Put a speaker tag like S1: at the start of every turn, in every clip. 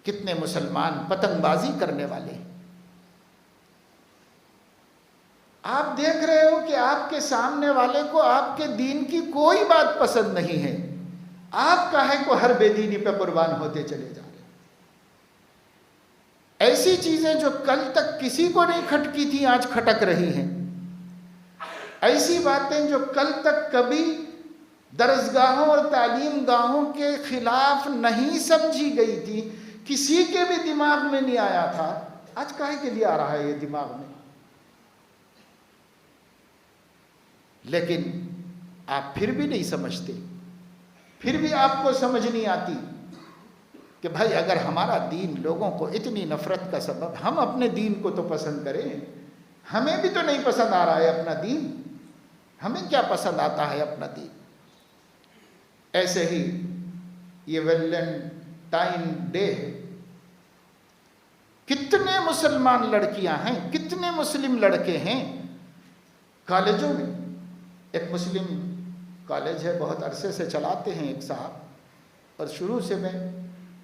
S1: کتنے مسلمان پتنگ بازی کرنے والے ہیں. آپ دیکھ رہے ہو کہ آپ کے سامنے والے کو آپ کے دین کی کوئی بات پسند نہیں ہے، آپ کاہے کو ہر بے دینی پہ قربان ہوتے چلے جا رہے. ایسی چیزیں جو کل تک کسی کو نہیں کھٹکی تھی آج کھٹک رہی ہیں. ایسی باتیں جو کل تک کبھی درسگاہوں اور تعلیم گاہوں کے خلاف نہیں سمجھی گئی تھی، کسی کے بھی دماغ میں نہیں آیا تھا، آج کاہے کے لیے آ رہا ہے یہ دماغ میں؟ لیکن آپ پھر بھی نہیں سمجھتے، پھر بھی آپ کو سمجھ نہیں آتی کہ بھائی اگر ہمارا دین لوگوں کو اتنی نفرت کا سبب، ہم اپنے دین کو تو پسند کریں. ہمیں بھی تو نہیں پسند آ رہا ہے اپنا دین، ہمیں کیا پسند آتا ہے اپنا دین. ایسے ہی یہ ویلنٹائن ڈے ہے، کتنے مسلمان لڑکیاں ہیں، کتنے مسلم لڑکے ہیں کالجوں میں. ایک مسلم کالج ہے، بہت عرصے سے چلاتے ہیں ایک صاحب، اور شروع سے میں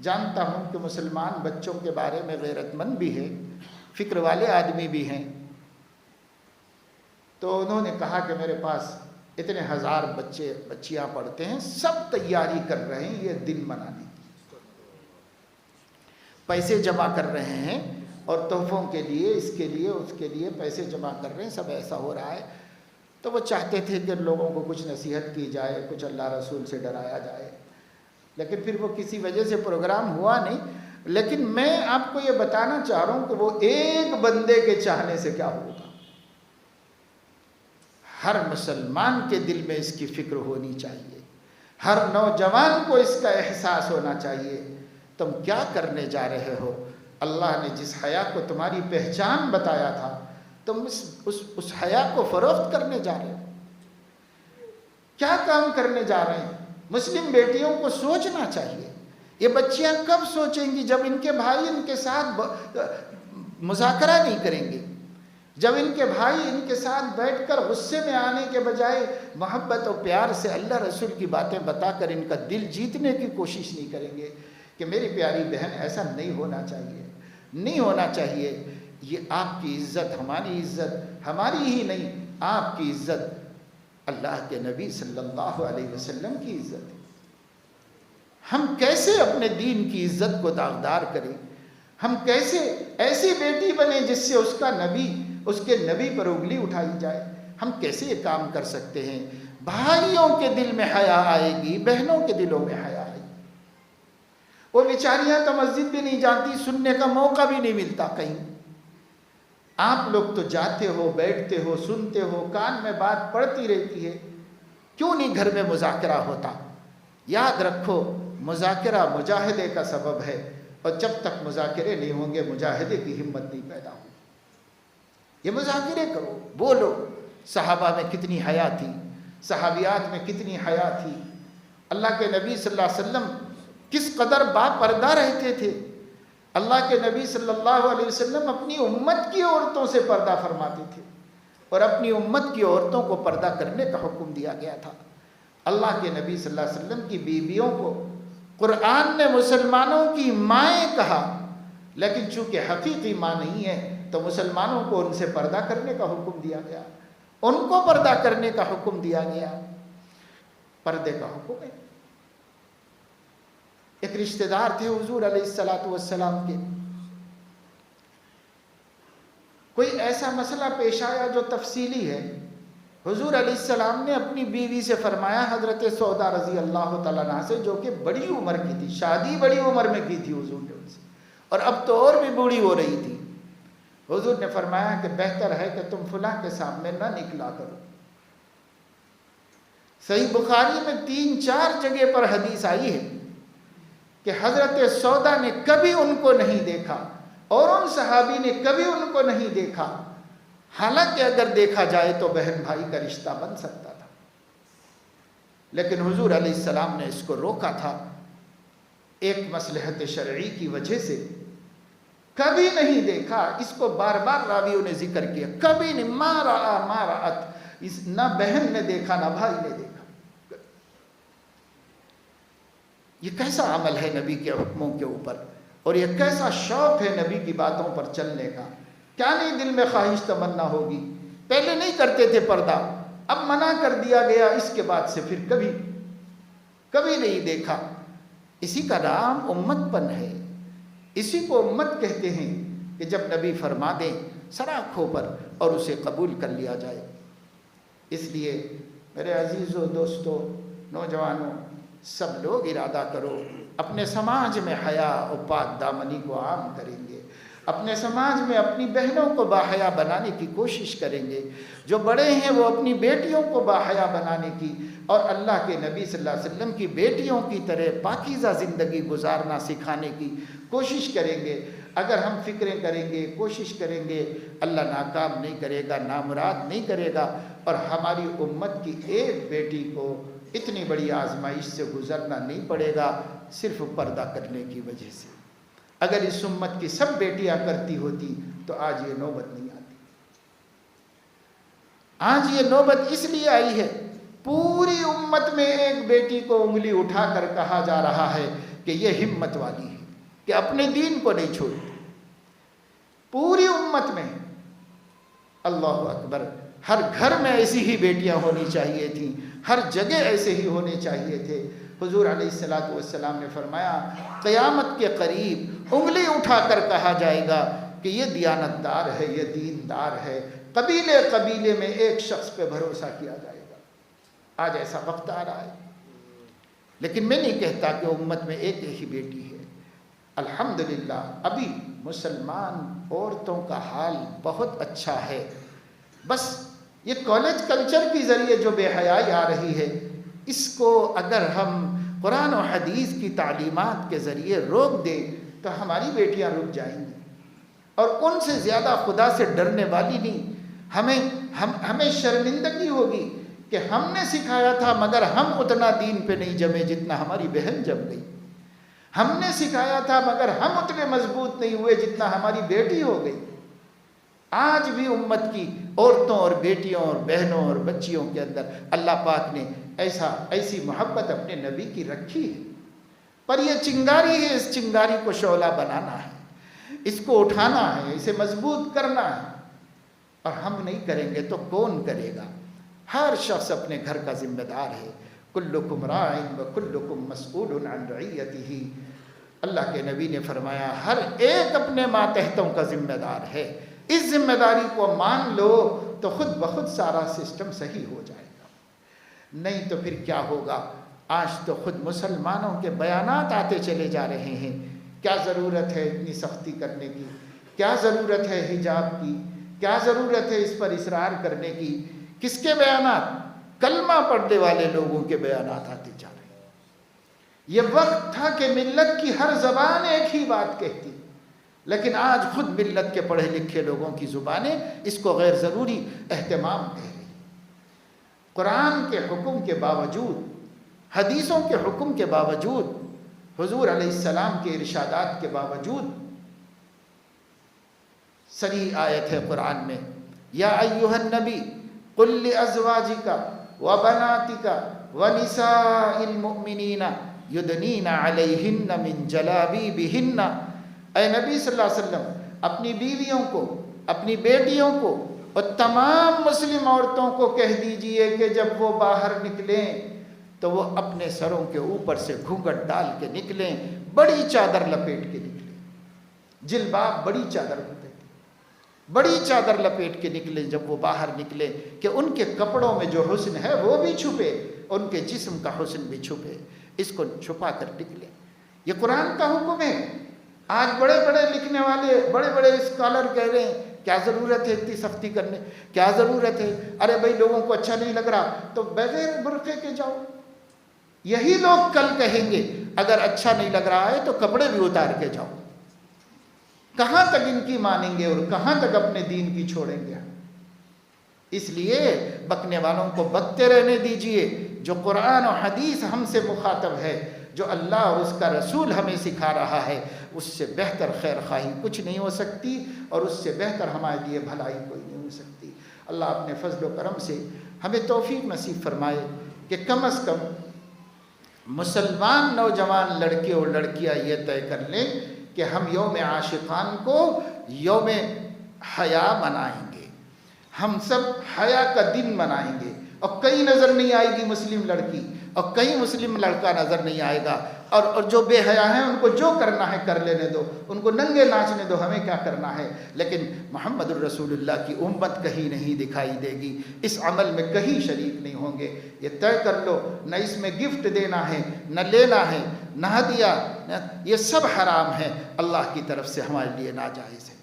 S1: جانتا ہوں کہ مسلمان بچوں کے بارے میں غیرت مند بھی ہے، فکر والے آدمی بھی ہیں. تو انہوں نے کہا کہ میرے پاس اتنے ہزار بچے بچیاں پڑھتے ہیں، سب تیاری کر رہے ہیں یہ دن منانے کی، پیسے جمع کر رہے ہیں اور تحفوں کے لیے، اس کے لیے اس کے لیے پیسے جمع کر رہے ہیں، سب ایسا ہو رہا ہے. تو وہ چاہتے تھے کہ لوگوں کو کچھ نصیحت کی جائے، کچھ اللہ رسول سے ڈرایا جائے، لیکن پھر وہ کسی وجہ سے پروگرام ہوا نہیں. لیکن میں آپ کو یہ بتانا چاہ رہا ہوں کہ وہ ایک بندے کے چاہنے سے کیا ہوگا. ہر مسلمان کے دل میں اس کی فکر ہونی چاہیے، ہر نوجوان کو اس کا احساس ہونا چاہیے. تم کیا کرنے جا رہے ہو؟ اللہ نے جس حیا کو تمہاری پہچان بتایا تھا، تم اس حیا کو فروخت کرنے جا رہے ہو. کیا کام کرنے جا رہے ہیں؟ مسلم بیٹیوں کو سوچنا چاہیے. یہ بچیاں کب سوچیں گی؟ جب ان کے بھائی ان کے ساتھ مذاکرہ نہیں کریں گے، جب ان کے بھائی ان کے ساتھ بیٹھ کر غصے میں آنے کے بجائے محبت اور پیار سے اللہ رسول کی باتیں بتا کر ان کا دل جیتنے کی کوشش نہیں کریں گے کہ میری پیاری بہن ایسا نہیں ہونا چاہیے، نہیں ہونا چاہیے. یہ آپ کی عزت، ہماری عزت، ہماری ہی نہیں، آپ کی عزت اللہ کے نبی صلی اللہ علیہ وسلم کی عزت ہے. ہم کیسے اپنے دین کی عزت کو داغدار کریں؟ ہم کیسے ایسی بیٹی بنیں جس سے اس کا نبی، اس کے نبی پر انگلی اٹھائی جائے؟ ہم کیسے یہ کام کر سکتے ہیں؟ بھائیوں کے دل میں حیا آئے گی، بہنوں کے دلوں میں حیا آئے گی. وہ بیچاریاں تو مسجد بھی نہیں جاتی، سننے کا موقع بھی نہیں ملتا کہیں. آپ لوگ تو جاتے ہو، بیٹھتے ہو، سنتے ہو، کان میں بات پڑتی رہتی ہے. کیوں نہیں گھر میں مذاکرہ ہوتا؟ یاد رکھو، مذاکرہ مجاہدے کا سبب ہے، اور جب تک مذاکرے نہیں ہوں گے مجاہدے کی ہمت نہیں پیدا ہوگی. یہ مذاکرے کرو، بولو. صحابہ میں کتنی حیا تھی، صحابیات میں کتنی حیا تھی. اللہ کے نبی صلی اللہ علیہ وسلم کس قدر با پردہ رہتے تھے. اللہ کے نبی صلی اللہ علیہ وسلم اپنی امت کی عورتوں سے پردہ فرماتے تھے، اور اپنی امت کی عورتوں کو پردہ کرنے کا حکم دیا گیا تھا. اللہ کے نبی صلی اللہ علیہ وسلم کی بیویوں کو قرآن نے مسلمانوں کی مائیں کہا، لیکن چونکہ حقیقی ماں نہیں ہے تو مسلمانوں کو ان سے پردہ کرنے کا حکم دیا گیا، ان کو پردہ کرنے کا حکم دیا گیا. پردے کا حکم ہے. ایک رشتہ دار تھے حضور علیہ السلام کے، کوئی ایسا مسئلہ پیش آیا جو تفصیلی ہے. حضور علیہ السلام نے اپنی بیوی سے فرمایا، حضرت سودا رضی اللہ تعالیٰ عنہ سے، جو کہ بڑی عمر کی تھی، شادی بڑی عمر میں کی تھی حضور نے ان سے، اور اب تو اور بھی بوڑھی ہو رہی تھی. حضور نے فرمایا کہ بہتر ہے کہ تم فلاں کے سامنے نہ نکلا کرو. صحیح بخاری میں 3-4 جگہ پر حدیث آئی ہے کہ حضرت سودا نے کبھی ان کو نہیں دیکھا، اور ان صحابی نے کبھی ان کو نہیں دیکھا. حالانکہ اگر دیکھا جائے تو بہن بھائی کا رشتہ بن سکتا تھا، لیکن حضور علیہ السلام نے اس کو روکا تھا ایک مصلحت شرعی کی وجہ سے. کبھی نہیں دیکھا. اس کو بار بار راویوں نے ذکر کیا، کبھی نہیں. ما رأت، نہ بہن نے دیکھا نہ بھائی نے دیکھا. یہ کیسا عمل ہے نبی کے حکموں کے اوپر؟ اور یہ کیسا شوق ہے نبی کی باتوں پر چلنے کا، کیا نہیں دل میں خواہش تمنا ہوگی۔ پہلے نہیں کرتے تھے پردہ، اب منع کر دیا گیا، اس کے بعد سے پھر کبھی نہیں دیکھا۔ اسی کا نام امت پن ہے، اسی کو امت کہتے ہیں کہ جب نبی فرما دیں سراخوں پر اور اسے قبول کر لیا جائے۔ اس لیے میرے عزیزوں، دوستوں، نوجوانوں، سب لوگ ارادہ کرو اپنے سماج میں حیا و پاک دامنی کو عام کریں گے، اپنے سماج میں اپنی بہنوں کو باحیا بنانے کی کوشش کریں گے، جو بڑے ہیں وہ اپنی بیٹیوں کو باحیا بنانے کی اور اللہ کے نبی صلی اللہ علیہ وسلم کی بیٹیوں کی طرح پاکیزہ زندگی گزارنا سکھانے کی کوشش کریں گے۔ اگر ہم فکریں کریں گے، کوشش کریں گے، اللہ ناکام نہیں کرے گا، نامراد نہیں کرے گا، اور ہماری امت کی ایک بیٹی کو اتنی بڑی آزمائش سے گزرنا نہیں پڑے گا صرف پردہ کرنے کی وجہ سے۔ اگر اس امت کی سب بیٹیاں کرتی ہوتی تو آج یہ نوبت نہیں آتی۔ آج یہ نوبت اس لیے آئی ہے، پوری امت میں ایک بیٹی کو انگلی اٹھا کر کہا جا رہا ہے کہ یہ ہمت والی ہے کہ اپنے دین کو نہیں چھوڑتی۔ پوری امت میں، اللہ اکبر، ہر گھر میں ایسی ہی بیٹیاں ہونی چاہیے تھیں، ہر جگہ ایسے ہی ہونے چاہیے تھے۔ حضور علیہ السلام نے فرمایا قیامت کے قریب انگلی اٹھا کر کہا جائے گا کہ یہ دیانتدار ہے، یہ دیندار ہے، قبیلے قبیلے میں ایک شخص پہ بھروسہ کیا جائے گا۔ آج ایسا وقت آ رہا ہے، لیکن میں نہیں کہتا کہ امت میں ایک ہی بیٹی ہے۔ الحمدللہ ابھی مسلمان عورتوں کا حال بہت اچھا ہے، بس یہ کالج کلچر کے ذریعے جو بے حیائی آ رہی ہے، اس کو اگر ہم قرآن و حدیث کی تعلیمات کے ذریعے روک دیں تو ہماری بیٹیاں رک جائیں گی، اور ان سے زیادہ خدا سے ڈرنے والی نہیں۔ ہمیں شرمندگی ہوگی کہ ہم نے سکھایا تھا مگر ہم اتنا دین پہ نہیں جمے جتنا ہماری بہن جم گئی، ہم نے سکھایا تھا مگر ہم اتنے مضبوط نہیں ہوئے جتنا ہماری بیٹی ہو گئی۔ آج بھی امت کی عورتوں اور بیٹیوں اور بہنوں اور بچیوں کے اندر اللہ پاک نے ایسی محبت اپنے نبی کی رکھی ہے، پر یہ چنگاری ہے، اس چنگاری کو شعلہ بنانا ہے، اس کو اٹھانا ہے، اسے مضبوط کرنا ہے، اور ہم نہیں کریں گے تو کون کرے گا؟ ہر شخص اپنے گھر کا ذمہ دار ہے۔ کلکم راع وکلکم مسئول عن رعیتہ۔ اللہ کے نبی نے فرمایا ہر ایک اپنے ماتحتوں کا ذمہ دار ہے، اس ذمہ داری کو مان لو تو خود بخود سارا سسٹم صحیح ہو جائے گا۔ نہیں تو پھر کیا ہوگا؟ آج تو خود مسلمانوں کے بیانات آتے چلے جا رہے ہیں، کیا ضرورت ہے اتنی سختی کرنے کی، کیا ضرورت ہے حجاب کی، کیا ضرورت ہے اس پر اصرار کرنے کی؟ کس کے بیانات؟ کلمہ پڑھنے والے لوگوں کے بیانات آتے جا رہے ہیں۔ یہ وقت تھا کہ ملت کی ہر زبان ایک ہی بات کہتی، لیکن آج خود ملت کے پڑھے لکھے لوگوں کی زبانیں اس کو غیر ضروری اہتمام کہہ رہی۔ قرآن کے حکم کے باوجود، حدیثوں کے حکم کے باوجود، حضور علیہ السلام کے ارشادات کے باوجود، صریح آیت ہے قرآن میں، یا ایھا النبی قل لازواجک وبناتک ونساء المؤمنین یدنین علیہن من جلابیبہن۔ اے نبی صلی اللہ علیہ وسلم اپنی بیویوں کو، اپنی بیٹیوں کو اور تمام مسلم عورتوں کو کہہ دیجئے کہ جب وہ باہر نکلیں تو وہ اپنے سروں کے اوپر سے گھونگھٹ ڈال کے نکلیں، بڑی چادر لپیٹ کے نکلیں۔ جلباب بڑی چادر ہوتے تھے، بڑی چادر لپیٹ کے نکلیں جب وہ باہر نکلے کہ ان کے کپڑوں میں جو حسن ہے وہ بھی چھپے، ان کے جسم کا حسن بھی چھپے، اس کو چھپا کر نکلیں۔ یہ قرآن کا حکم ہے۔ آج بڑے بڑے لکھنے والے، بڑے بڑے اسکالر کہہ رہے ہیں کیا ضرورت ہے اتنی سختی کرنے، کیا ضرورت ہے، ارے بھائی لوگوں کو اچھا نہیں لگ رہا تو بغیر برقعے کے جاؤ۔ یہی لوگ کل کہیں گے اگر اچھا نہیں لگ رہا ہے تو کپڑے بھی اتار کے جاؤ۔ کہاں تک ان کی مانیں گے اور کہاں تک اپنے دین کی چھوڑیں گے؟ اس لیے بکنے والوں کو بکتے رہنے دیجئے، جو قرآن و حدیث ہم سے مخاطب ہے، جو اللہ اور اس کا رسول ہمیں سکھا رہا ہے، اس سے بہتر خیر خواہی کچھ نہیں ہو سکتی، اور اس سے بہتر ہمارے لیے بھلائی کوئی نہیں ہو سکتی۔ اللہ اپنے فضل و کرم سے ہمیں توفیق نصیب فرمائے کہ کم از کم مسلمان نوجوان لڑکے اور لڑکیاں یہ طے کر لیں کہ ہم یوم عاشقان کو یوم حیا منائیں گے، ہم سب حیا کا دن منائیں گے، اور کہیں نظر نہیں آئے گی مسلم لڑکی اور کہیں مسلم لڑکا نظر نہیں آئے گا، اور جو بے حیا ہیں ان کو جو کرنا ہے کر لینے دو، ان کو ننگے ناچنے دو، ہمیں کیا کرنا ہے، لیکن محمد الرسول اللہ کی امت کہیں نہیں دکھائی دے گی، اس عمل میں کہیں شریک نہیں ہوں گے۔ یہ طے کر لو، نہ اس میں گفٹ دینا ہے، نہ لینا ہے، نہ ہدیہ، یہ سب حرام ہے، اللہ کی طرف سے ہمارے لیے ناجائز ہے۔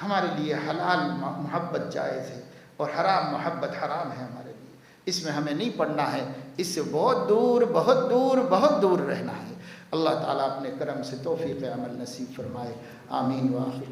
S1: ہمارے لیے حلال محبت جائز ہے اور حرام محبت حرام ہے ہمارے لیے، اس میں ہمیں نہیں پڑنا ہے، اس سے بہت دور بہت دور بہت دور رہنا ہے۔ اللہ تعالیٰ اپنے کرم سے توفیق عمل نصیب فرمائے، آمین وآخر۔